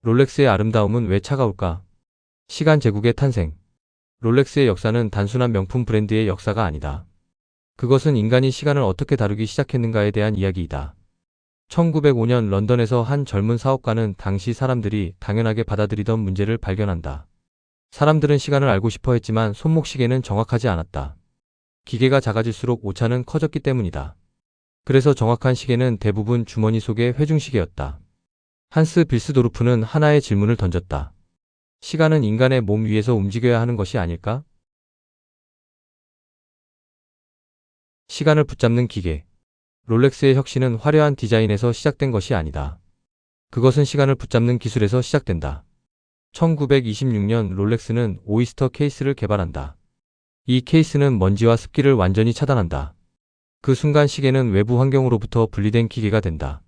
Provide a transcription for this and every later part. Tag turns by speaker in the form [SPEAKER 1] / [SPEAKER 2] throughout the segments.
[SPEAKER 1] 롤렉스의 아름다움은 왜 차가울까? 시간 제국의 탄생. 롤렉스의 역사는 단순한 명품 브랜드의 역사가 아니다. 그것은 인간이 시간을 어떻게 다루기 시작했는가에 대한 이야기이다. 1905년 런던에서 한 젊은 사업가는 당시 사람들이 당연하게 받아들이던 문제를 발견한다. 사람들은 시간을 알고 싶어 했지만 손목시계는 정확하지 않았다. 기계가 작아질수록 오차는 커졌기 때문이다. 그래서 정확한 시계는 대부분 주머니 속의 회중시계였다. 한스 빌스도르프는 하나의 질문을 던졌다. 시간은 인간의 몸 위에서 움직여야 하는 것이 아닐까? 시간을 붙잡는 기계. 롤렉스의 혁신은 화려한 디자인에서 시작된 것이 아니다. 그것은 시간을 붙잡는 기술에서 시작된다. 1926년 롤렉스는 오이스터 케이스를 개발한다. 이 케이스는 먼지와 습기를 완전히 차단한다. 그 순간 시계는 외부 환경으로부터 분리된 기계가 된다.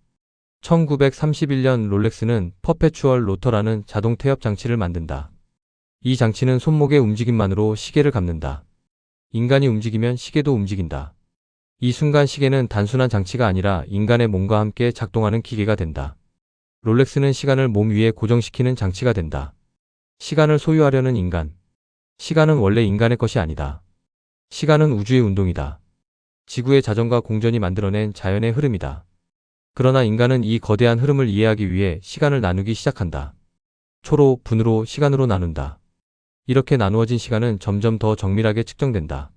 [SPEAKER 1] 1931년 롤렉스는 퍼페추얼 로터라는 자동 태엽 장치를 만든다. 이 장치는 손목의 움직임만으로 시계를 감는다. 인간이 움직이면 시계도 움직인다. 이 순간 시계는 단순한 장치가 아니라 인간의 몸과 함께 작동하는 기계가 된다. 롤렉스는 시간을 몸 위에 고정시키는 장치가 된다. 시간을 소유하려는 인간. 시간은 원래 인간의 것이 아니다. 시간은 우주의 운동이다. 지구의 자전과 공전이 만들어낸 자연의 흐름이다. 그러나 인간은 이 거대한 흐름을 이해하기 위해 시간을 나누기 시작한다. 초로, 분으로, 시간으로 나눈다. 이렇게 나누어진 시간은 점점 더 정밀하게 측정된다.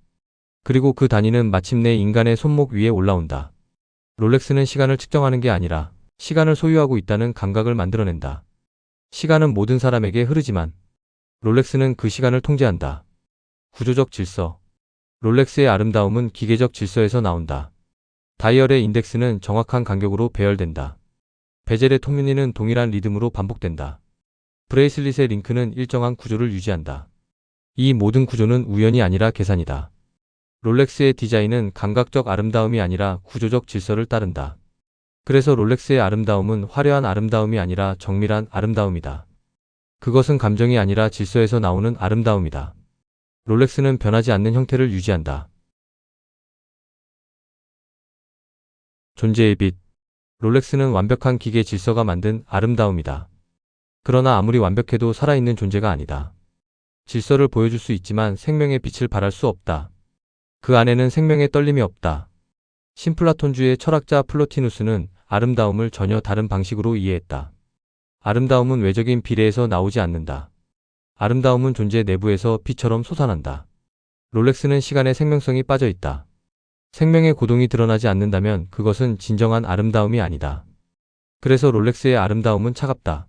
[SPEAKER 1] 그리고 그 단위는 마침내 인간의 손목 위에 올라온다. 롤렉스는 시간을 측정하는 게 아니라 시간을 소유하고 있다는 감각을 만들어낸다. 시간은 모든 사람에게 흐르지만 롤렉스는 그 시간을 통제한다. 구조적 질서. 롤렉스의 아름다움은 기계적 질서에서 나온다. 다이얼의 인덱스는 정확한 간격으로 배열된다. 베젤의 톱니는 동일한 리듬으로 반복된다. 브레이슬릿의 링크는 일정한 구조를 유지한다. 이 모든 구조는 우연이 아니라 계산이다. 롤렉스의 디자인은 감각적 아름다움이 아니라 구조적 질서를 따른다. 그래서 롤렉스의 아름다움은 화려한 아름다움이 아니라 정밀한 아름다움이다. 그것은 감정이 아니라 질서에서 나오는 아름다움이다. 롤렉스는 변하지 않는 형태를 유지한다. 존재의 빛. 롤렉스는 완벽한 기계 질서가 만든 아름다움이다. 그러나 아무리 완벽해도 살아있는 존재가 아니다. 질서를 보여줄 수 있지만 생명의 빛을 발할 수 없다. 그 안에는 생명의 떨림이 없다. 신플라톤주의 철학자 플로티누스는 아름다움을 전혀 다른 방식으로 이해했다. 아름다움은 외적인 비례에서 나오지 않는다. 아름다움은 존재 내부에서 빛처럼 솟아난다. 롤렉스는 시간에 생명성이 빠져 있다. 생명의 고동이 드러나지 않는다면 그것은 진정한 아름다움이 아니다. 그래서 롤렉스의 아름다움은 차갑다.